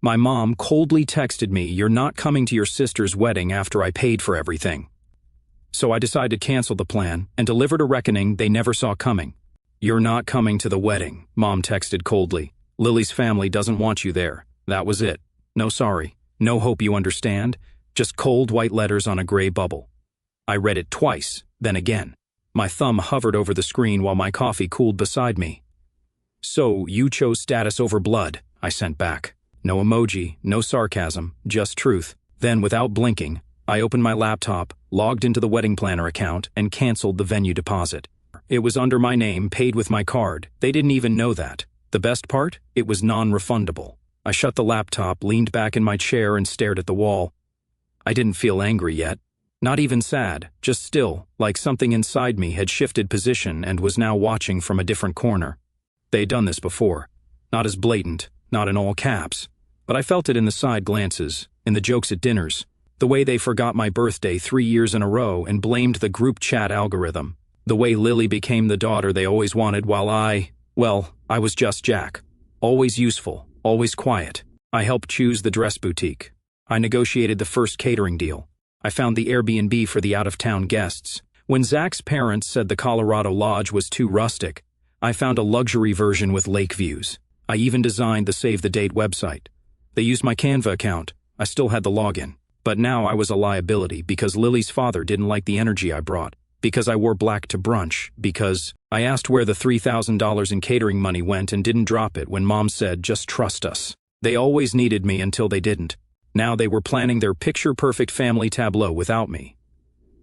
My mom coldly texted me, "You're not coming to your sister's wedding after I paid for everything." So I decided to cancel the plan and delivered a reckoning they never saw coming. "You're not coming to the wedding," Mom texted coldly. "Lily's family doesn't want you there." That was it. No sorry. No hope you understand. Just cold white letters on a gray bubble. I read it twice, then again. My thumb hovered over the screen while my coffee cooled beside me. "So, you chose status over blood," I sent back. No emoji, no sarcasm, just truth. Then, without blinking, I opened my laptop, logged into the wedding planner account, and canceled the venue deposit. It was under my name, paid with my card. They didn't even know that. The best part? It was non-refundable. I shut the laptop, leaned back in my chair, and stared at the wall. I didn't feel angry yet. Not even sad, just still, like something inside me had shifted position and was now watching from a different corner. They'd done this before. Not as blatant, not in all caps. But I felt it in the side glances, in the jokes at dinners, the way they forgot my birthday 3 years in a row and blamed the group chat algorithm, the way Lily became the daughter they always wanted while I was just Jack. Always useful, always quiet. I helped choose the dress boutique. I negotiated the first catering deal. I found the Airbnb for the out-of-town guests. When Zach's parents said the Colorado Lodge was too rustic, I found a luxury version with lake views. I even designed the Save the Date website. They used my Canva account. I still had the login. But now I was a liability because Lily's father didn't like the energy I brought, because I wore black to brunch, because I asked where the $3,000 in catering money went and didn't drop it when Mom said, "Just trust us." They always needed me until they didn't. Now they were planning their picture-perfect family tableau without me.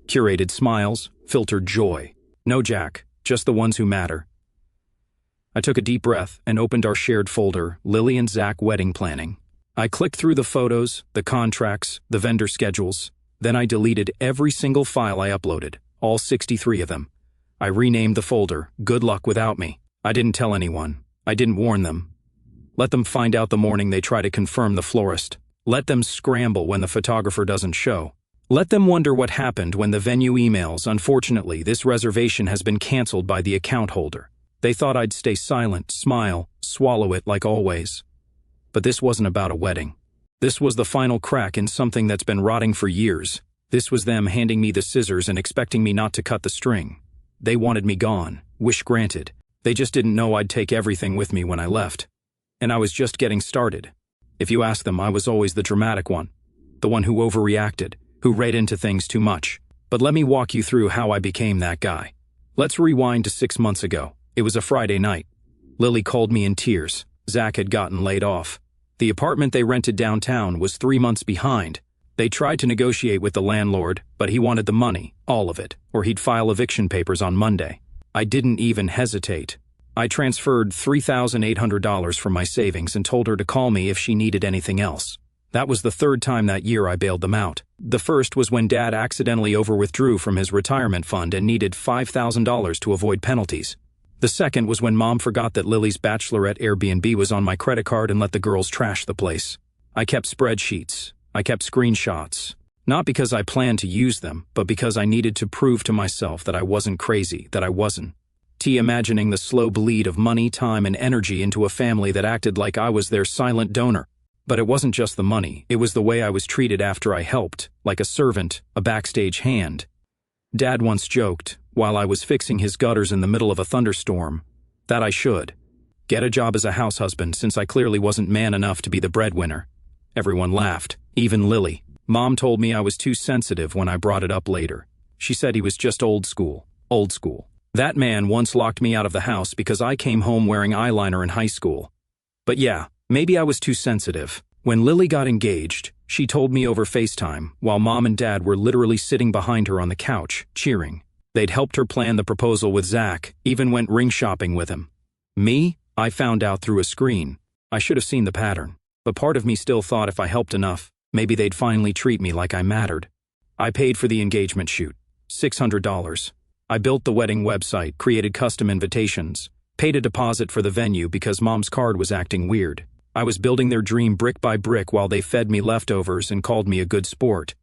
Curated smiles, filtered joy. No Jack, just the ones who matter. I took a deep breath and opened our shared folder, Lily and Zach Wedding Planning. I clicked through the photos, the contracts, the vendor schedules. Then I deleted every single file I uploaded, all 63 of them. I renamed the folder, Good Luck Without Me. I didn't tell anyone. I didn't warn them. Let them find out the morning they try to confirm the florist. Let them scramble when the photographer doesn't show. Let them wonder what happened when the venue emails, "Unfortunately, this reservation has been canceled by the account holder." They thought I'd stay silent, smile, swallow it like always. But this wasn't about a wedding. This was the final crack in something that's been rotting for years. This was them handing me the scissors and expecting me not to cut the string. They wanted me gone, wish granted. They just didn't know I'd take everything with me when I left. And I was just getting started. If you ask them, I was always the dramatic one. The one who overreacted, who read into things too much. But let me walk you through how I became that guy. Let's rewind to 6 months ago. It was a Friday night. Lily called me in tears. Zach had gotten laid off. The apartment they rented downtown was 3 months behind. They tried to negotiate with the landlord, but he wanted the money, all of it, or he'd file eviction papers on Monday. I didn't even hesitate. I transferred $3,800 from my savings and told her to call me if she needed anything else. That was the third time that year I bailed them out. The first was when Dad accidentally overwithdrew from his retirement fund and needed $5,000 to avoid penalties. The second was when Mom forgot that Lily's bachelorette Airbnb was on my credit card and let the girls trash the place. I kept spreadsheets. I kept screenshots. Not because I planned to use them, but because I needed to prove to myself that I wasn't crazy, that I wasn't. Imagining the slow bleed of money, time, and energy into a family that acted like I was their silent donor. But it wasn't just the money, it was the way I was treated after I helped, like a servant, a backstage hand. Dad once joked, while I was fixing his gutters in the middle of a thunderstorm, that I should get a job as a house husband since I clearly wasn't man enough to be the breadwinner. Everyone laughed, even Lily. Mom told me I was too sensitive when I brought it up later. She said he was just old school. Old school. That man once locked me out of the house because I came home wearing eyeliner in high school. But yeah, maybe I was too sensitive. When Lily got engaged, she told me over FaceTime, while Mom and Dad were literally sitting behind her on the couch, cheering. They'd helped her plan the proposal with Zach, even went ring shopping with him. Me? I found out through a screen. I should have seen the pattern. But part of me still thought if I helped enough, maybe they'd finally treat me like I mattered. I paid for the engagement shoot. $600. I built the wedding website, created custom invitations, paid a deposit for the venue because Mom's card was acting weird. I was building their dream brick by brick while they fed me leftovers and called me a good sport.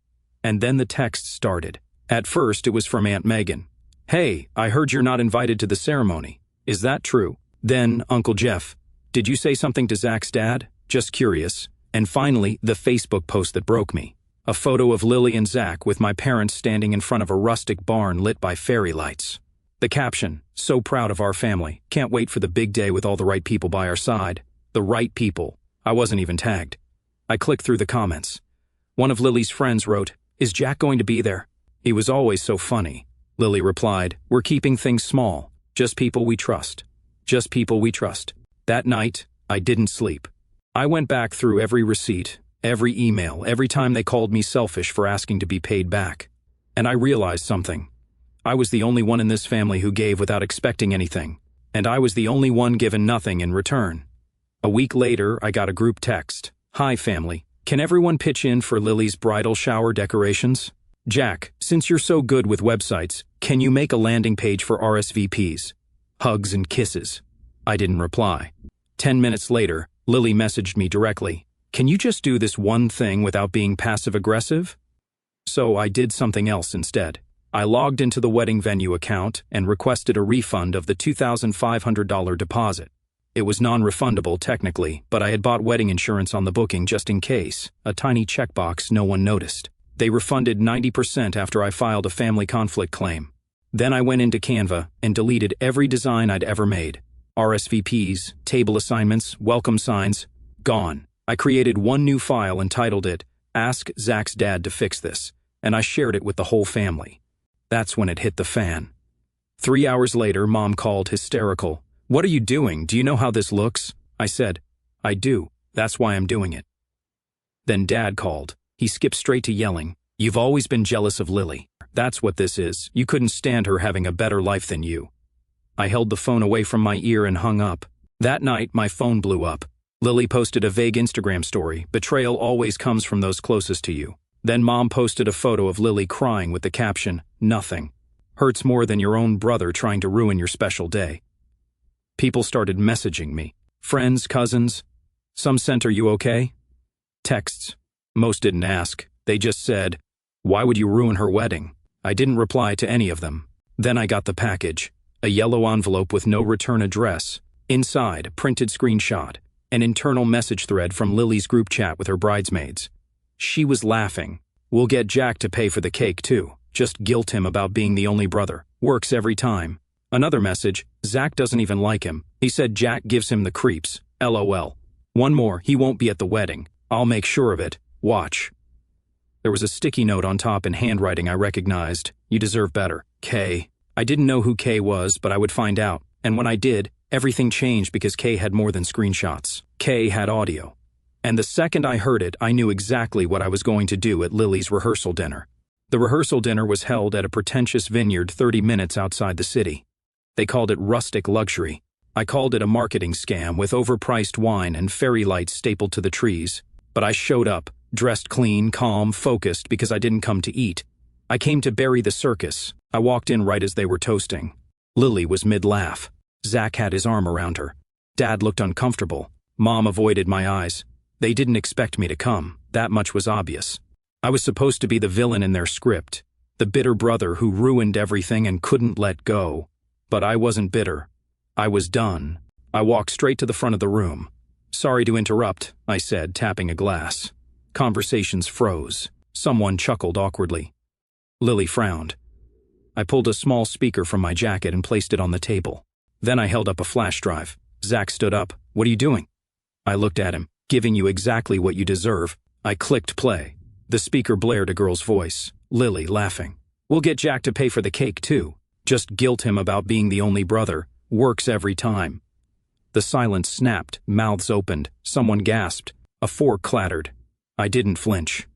And then the text started. At first, it was from Aunt Megan. "Hey, I heard you're not invited to the ceremony. Is that true?" Then, "Uncle Jeff, did you say something to Zach's dad? Just curious." And finally, the Facebook post that broke me. A photo of Lily and Zach with my parents standing in front of a rustic barn lit by fairy lights. The caption, "So proud of our family. Can't wait for the big day with all the right people by our side." The right people. I wasn't even tagged. I clicked through the comments. One of Lily's friends wrote, "Is Jack going to be there? He was always so funny." Lily replied, "We're keeping things small. Just people we trust. Just people we trust." That night, I didn't sleep. I went back through every receipt, every email, every time they called me selfish for asking to be paid back. And I realized something. I was the only one in this family who gave without expecting anything. And I was the only one given nothing in return. A week later, I got a group text. "Hi family, can everyone pitch in for Lily's bridal shower decorations? Jack, since you're so good with websites, can you make a landing page for RSVPs? Hugs and kisses." I didn't reply. 10 minutes later, Lily messaged me directly. "Can you just do this one thing without being passive-aggressive?" So I did something else instead. I logged into the wedding venue account and requested a refund of the $2,500 deposit. It was non-refundable technically, but I had bought wedding insurance on the booking just in case, a tiny checkbox no one noticed. They refunded 90% after I filed a family conflict claim. Then I went into Canva and deleted every design I'd ever made. RSVPs, table assignments, welcome signs, gone. I created one new file and titled it, "Ask Zach's Dad to Fix This," and I shared it with the whole family. That's when it hit the fan. 3 hours later, Mom called hysterical. "What are you doing? Do you know how this looks?" I said, "I do. That's why I'm doing it." Then Dad called. He skipped straight to yelling, "You've always been jealous of Lily. That's what this is. You couldn't stand her having a better life than you." I held the phone away from my ear and hung up. That night, my phone blew up. Lily posted a vague Instagram story, "Betrayal always comes from those closest to you." Then Mom posted a photo of Lily crying with the caption, "Nothing. Hurts more than your own brother trying to ruin your special day." People started messaging me. Friends, cousins. Some sent, "Are you okay?" Texts. Most didn't ask. They just said, "Why would you ruin her wedding?" I didn't reply to any of them. Then I got the package. A yellow envelope with no return address. Inside, a printed screenshot. An internal message thread from Lily's group chat with her bridesmaids. She was laughing. "We'll get Jack to pay for the cake too. Just guilt him about being the only brother. Works every time." Another message, "Zach doesn't even like him. He said Jack gives him the creeps. LOL. One more, he won't be at the wedding. I'll make sure of it. Watch." There was a sticky note on top in handwriting I recognized. "You deserve better. K." I didn't know who K was, but I would find out. And when I did, everything changed because K had more than screenshots. K had audio. And the second I heard it, I knew exactly what I was going to do at Lily's rehearsal dinner. The rehearsal dinner was held at a pretentious vineyard 30 minutes outside the city. They called it rustic luxury. I called it a marketing scam with overpriced wine and fairy lights stapled to the trees. But I showed up, dressed clean, calm, focused, because I didn't come to eat. I came to bury the circus. I walked in right as they were toasting. Lily was mid-laugh. Zach had his arm around her. Dad looked uncomfortable. Mom avoided my eyes. They didn't expect me to come. That much was obvious. I was supposed to be the villain in their script, the bitter brother who ruined everything and couldn't let go. But I wasn't bitter. I was done. I walked straight to the front of the room. "Sorry to interrupt," I said, tapping a glass. Conversations froze. Someone chuckled awkwardly. Lily frowned. I pulled a small speaker from my jacket and placed it on the table. Then I held up a flash drive. Zach stood up. "What are you doing?" I looked at him. "Giving you exactly what you deserve." I clicked play. The speaker blared a girl's voice. Lily laughing. "We'll get Jack to pay for the cake too. Just guilt him about being the only brother. Works every time." The silence snapped, mouths opened. Someone gasped. A fork clattered. I didn't flinch.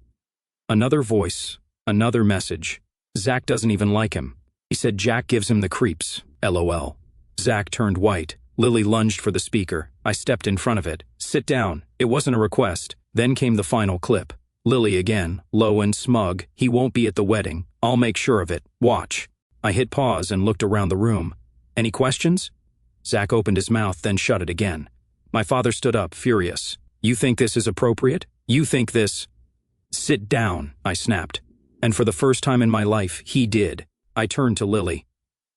Another voice. Another message. "Zach doesn't even like him. He said Jack gives him the creeps. LOL. Zach turned white. Lily lunged for the speaker. I stepped in front of it. "Sit down." It wasn't a request. Then came the final clip. Lily again, low and smug. "He won't be at the wedding. I'll make sure of it. Watch." I hit pause and looked around the room. "Any questions?" Zach opened his mouth, then shut it again. My father stood up, furious. "You think this is appropriate? You think this—" "Sit down," I snapped. And for the first time in my life, he did. I turned to Lily.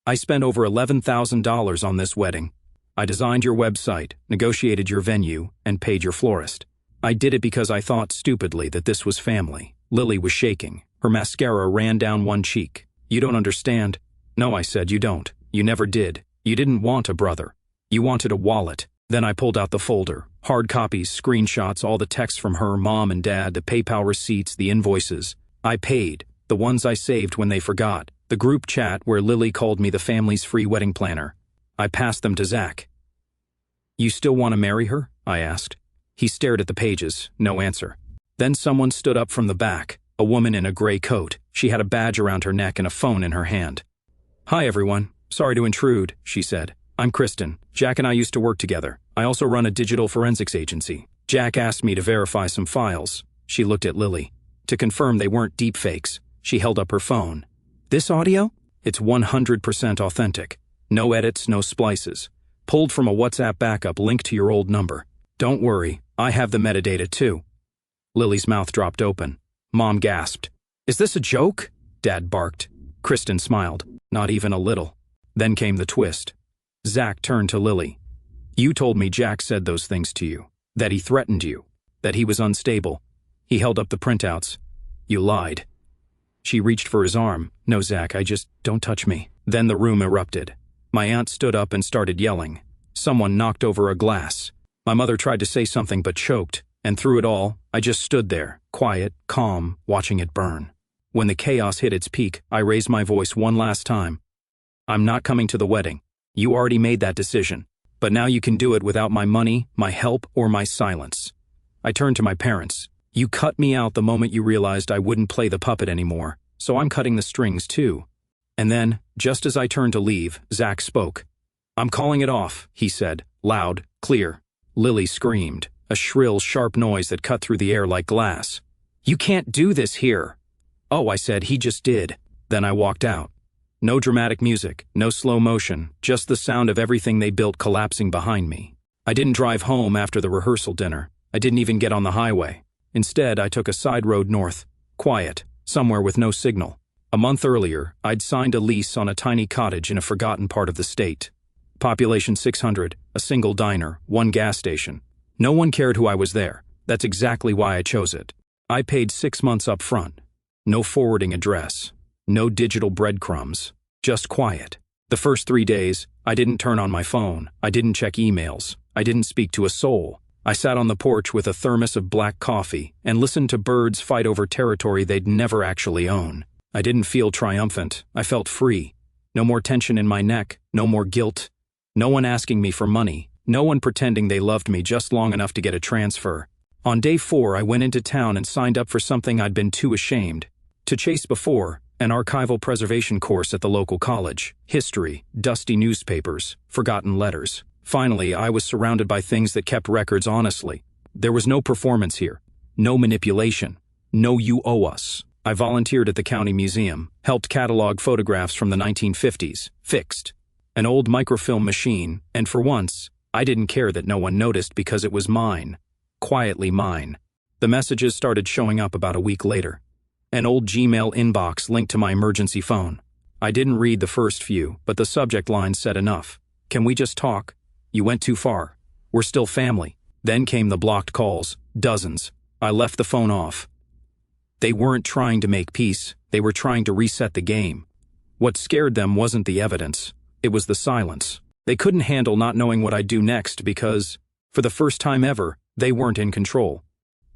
"I spent over $11,000 on this wedding. I designed your website, negotiated your venue, and paid your florist. I did it because I thought stupidly that this was family. Lily was shaking. Her mascara ran down one cheek. You don't understand. No, I said, you don't. You never did. You didn't want a brother. You wanted a wallet. Then I pulled out the folder. Hard copies, screenshots, all the texts from her mom and dad, the PayPal receipts, the invoices. I paid. The ones I saved when they forgot. The group chat where Lily called me the family's free wedding planner. I passed them to Zach. You still want to marry her? I asked. He stared at the pages. No answer. Then someone stood up from the back. A woman in a gray coat. She had a badge around her neck and a phone in her hand. Hi everyone. Sorry to intrude, she said. I'm Kristen. Jack and I used to work together. I also run a digital forensics agency. Jack asked me to verify some files. She looked at Lily. To confirm they weren't deepfakes, she held up her phone. This audio? It's 100% authentic. No edits, no splices. Pulled from a WhatsApp backup linked to your old number. Don't worry, I have the metadata too. Lily's mouth dropped open. Mom gasped. Is this a joke? Dad barked. Kristen smiled. Not even a little. Then came the twist. Zach turned to Lily. You told me Jack said those things to you. That he threatened you. That he was unstable. He held up the printouts. You lied. She reached for his arm. No, Zach, don't touch me. Then the room erupted. My aunt stood up and started yelling. Someone knocked over a glass. My mother tried to say something but choked. And through it all, I just stood there, quiet, calm, watching it burn. When the chaos hit its peak, I raised my voice one last time. I'm not coming to the wedding. You already made that decision. But now you can do it without my money, my help, or my silence. I turned to my parents. You cut me out the moment you realized I wouldn't play the puppet anymore, so I'm cutting the strings too. And then, just as I turned to leave, Zach spoke. I'm calling it off, he said, loud, clear. Lily screamed, a shrill, sharp noise that cut through the air like glass. You can't do this here. Oh, I said, he just did. Then I walked out. No dramatic music, no slow motion, just the sound of everything they built collapsing behind me. I didn't drive home after the rehearsal dinner. I didn't even get on the highway. Instead, I took a side road north, quiet, somewhere with no signal. A month earlier, I'd signed a lease on a tiny cottage in a forgotten part of the state. Population 600, a single diner, one gas station. No one cared who I was there. That's exactly why I chose it. I paid 6 months up front. No forwarding address. No digital breadcrumbs. Just quiet. The first 3 days, I didn't turn on my phone. I didn't check emails. I didn't speak to a soul. I sat on the porch with a thermos of black coffee and listened to birds fight over territory they'd never actually own. I didn't feel triumphant. I felt free. No more tension in my neck. No more guilt. No one asking me for money. No one pretending they loved me just long enough to get a transfer. On day 4, I went into town and signed up for something I'd been too ashamed to chase before, an archival preservation course at the local college. History, dusty newspapers, forgotten letters. Finally, I was surrounded by things that kept records honestly. There was no performance here. No manipulation. No you owe us. I volunteered at the county museum, helped catalog photographs from the 1950s, fixed an old microfilm machine, and for once, I didn't care that no one noticed because it was mine. Quietly mine. The messages started showing up about a week later. An old Gmail inbox linked to my emergency phone. I didn't read the first few, but the subject line said enough. Can we just talk? You went too far. We're still family. Then came the blocked calls, dozens. I left the phone off. They weren't trying to make peace. They were trying to reset the game. What scared them wasn't the evidence. It was the silence. They couldn't handle not knowing what I'd do next because, for the first time ever, they weren't in control.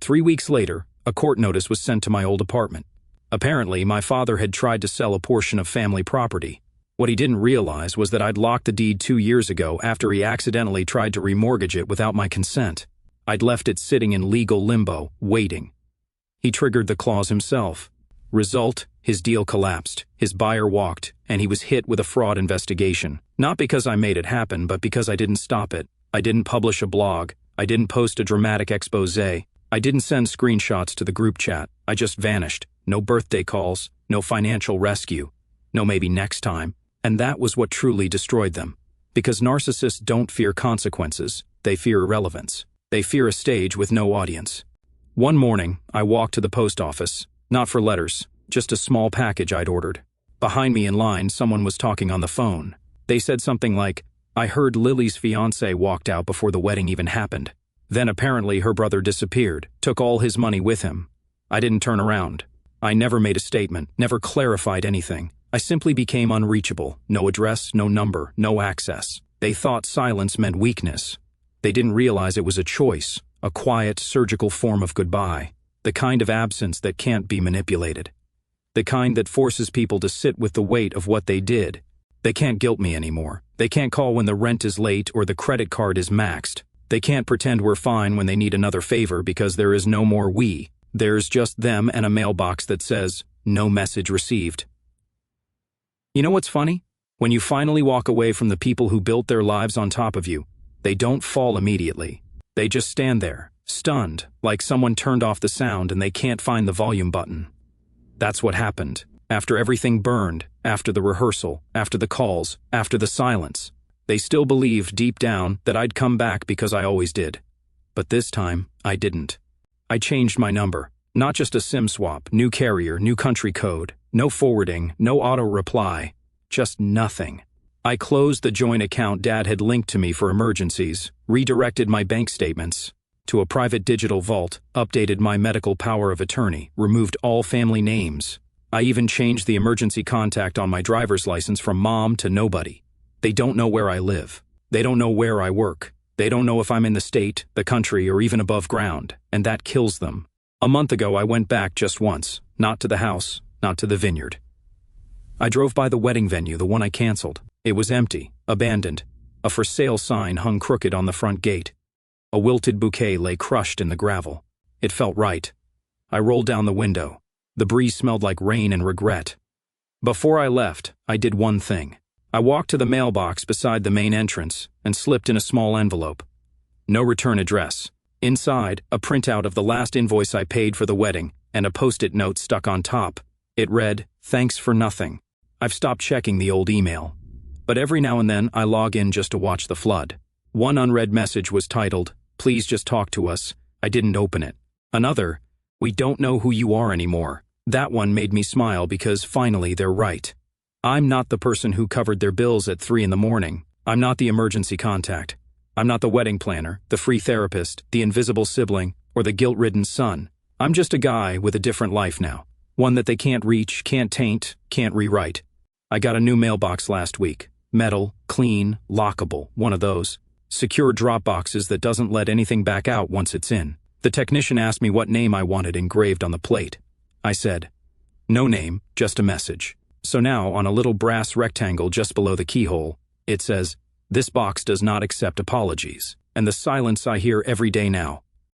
3 weeks later, a court notice was sent to my old apartment. Apparently, my father had tried to sell a portion of family property. What he didn't realize was that I'd locked the deed 2 years ago after he accidentally tried to remortgage it without my consent. I'd left it sitting in legal limbo, waiting. He triggered the clause himself. Result, his deal collapsed, his buyer walked, and he was hit with a fraud investigation. Not because I made it happen, but because I didn't stop it. I didn't publish a blog. I didn't post a dramatic expose. I didn't send screenshots to the group chat. I just vanished. No birthday calls, no financial rescue, no maybe next time. And that was what truly destroyed them. Because narcissists don't fear consequences, they fear irrelevance. They fear a stage with no audience. One morning, I walked to the post office, not for letters, just a small package I'd ordered. Behind me in line, someone was talking on the phone. They said something like, I heard Lily's fiancé walked out before the wedding even happened. Then apparently her brother disappeared, took all his money with him. I didn't turn around. I never made a statement, never clarified anything. I simply became unreachable. No address, no number, no access. They thought silence meant weakness. They didn't realize it was a choice, a quiet, surgical form of goodbye. The kind of absence that can't be manipulated. The kind that forces people to sit with the weight of what they did. They can't guilt me anymore. They can't call when the rent is late or the credit card is maxed. They can't pretend we're fine when they need another favor because there is no more we. There's just them and a mailbox that says, "No message received." You know what's funny? When you finally walk away from the people who built their lives on top of you, they don't fall immediately. They just stand there, stunned, like someone turned off the sound and they can't find the volume button. That's what happened. After everything burned, after the rehearsal, after the calls, after the silence, they still believed deep down that I'd come back because I always did. But this time, I didn't. I changed my number. Not just a SIM swap, new carrier, new country code, no forwarding, no auto-reply, just nothing. I closed the joint account Dad had linked to me for emergencies, redirected my bank statements to a private digital vault, updated my medical power of attorney, removed all family names. I even changed the emergency contact on my driver's license from mom to nobody. They don't know where I live. They don't know where I work. They don't know if I'm in the state, the country, or even above ground, and that kills them. A month ago, I went back just once, not to the house, not to the vineyard. I drove by the wedding venue, the one I canceled. It was empty, abandoned. A for sale sign hung crooked on the front gate. A wilted bouquet lay crushed in the gravel. It felt right. I rolled down the window. The breeze smelled like rain and regret. Before I left, I did one thing. I walked to the mailbox beside the main entrance and slipped in a small envelope. No return address. Inside, a printout of the last invoice I paid for the wedding and a post-it note stuck on top. It read, "Thanks for nothing." I've stopped checking the old email. But every now and then I log in just to watch the flood. One unread message was titled, "Please just talk to us." I didn't open it. Another, "We don't know who you are anymore." That one made me smile because finally they're right. I'm not the person who covered their bills at 3 a.m. I'm not the emergency contact. I'm not the wedding planner, the free therapist, the invisible sibling, or the guilt-ridden son. I'm just a guy with a different life now. One that they can't reach, can't taint, can't rewrite. I got a new mailbox last week. Metal, clean, lockable, one of those. Secure drop boxes that doesn't let anything back out once it's in. The technician asked me what name I wanted engraved on the plate. I said, "No name, just a message." So now, on a little brass rectangle just below the keyhole, it says, "This box does not accept apologies." And the silence I hear every day now,